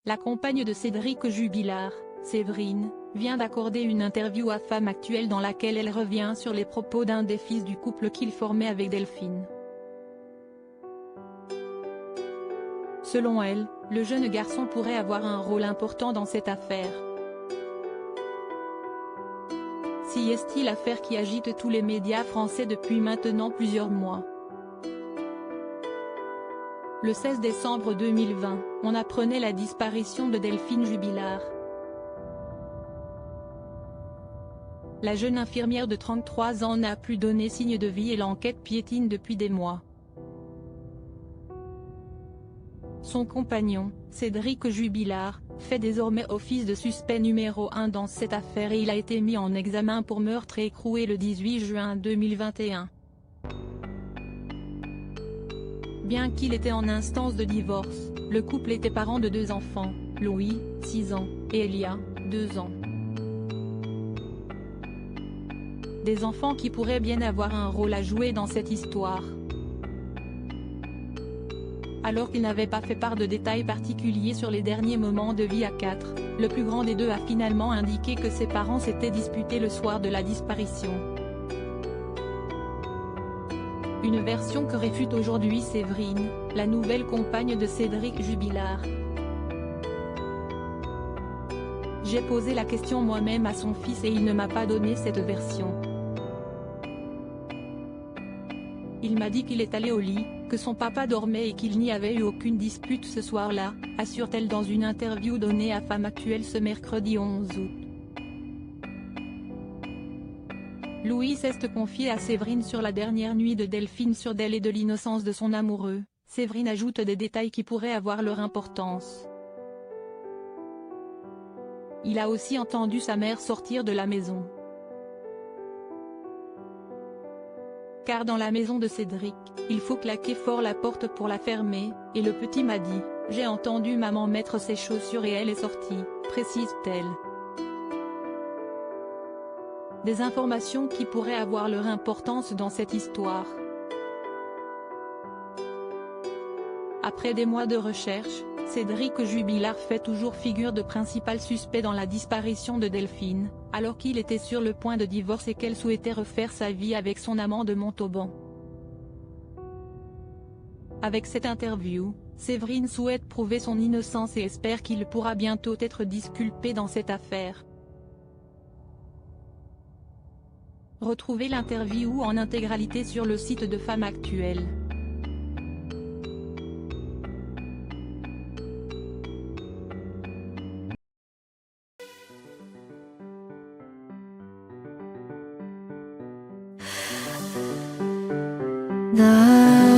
La compagne de Cédric Jubilard, Séverine, vient d'accorder une interview à Femme Actuelle dans laquelle elle revient sur les propos d'un des fils du couple qu'il formait avec Delphine. Selon elle, le jeune garçon pourrait avoir un rôle important dans cette affaire. Si est-il l'affaire qui agite tous les médias français depuis maintenant plusieurs mois. Le 16 décembre 2020, on apprenait la disparition de Delphine Jubilard. La jeune infirmière de 33 ans n'a plus donné signe de vie et l'enquête piétine depuis des mois. Son compagnon, Cédric Jubilard, fait désormais office de suspect numéro 1 dans cette affaire et il a été mis en examen pour meurtre écroué le 18 juin 2021. Bien qu'il était en instance de divorce, le couple était parent de 2 enfants, Louis, 6 ans, et Elia, 2 ans. Des enfants qui pourraient bien avoir un rôle à jouer dans cette histoire. Alors qu'il n'avait pas fait part de détails particuliers sur les derniers moments de vie à 4, le plus grand des deux a finalement indiqué que ses parents s'étaient disputés le soir de la disparition. Une version que réfute aujourd'hui Séverine, la nouvelle compagne de Cédric Jubilard. J'ai posé la question moi-même à son fils et il ne m'a pas donné cette version. Il m'a dit qu'il est allé au lit, que son papa dormait et qu'il n'y avait eu aucune dispute ce soir-là, assure-t-elle dans une interview donnée à Femme Actuelle ce mercredi 11 août. Louis s'est confié à Séverine sur la dernière nuit de Delphine sur d'elle et de l'innocence de son amoureux. Séverine ajoute des détails qui pourraient avoir leur importance. Il a aussi entendu sa mère sortir de la maison. Car dans la maison de Cédric, il faut claquer fort la porte pour la fermer, et le petit m'a dit « J'ai entendu maman mettre ses chaussures et elle est sortie », précise-t-elle. Des informations qui pourraient avoir leur importance dans cette histoire. Après des mois de recherche, Cédric Jubilard fait toujours figure de principal suspect dans la disparition de Delphine, alors qu'il était sur le point de divorce et qu'elle souhaitait refaire sa vie avec son amant de Montauban. Avec cette interview, Séverine souhaite prouver son innocence et espère qu'il pourra bientôt être disculpé dans cette affaire. Retrouvez l'interview en intégralité sur le site de Femme Actuelle. 나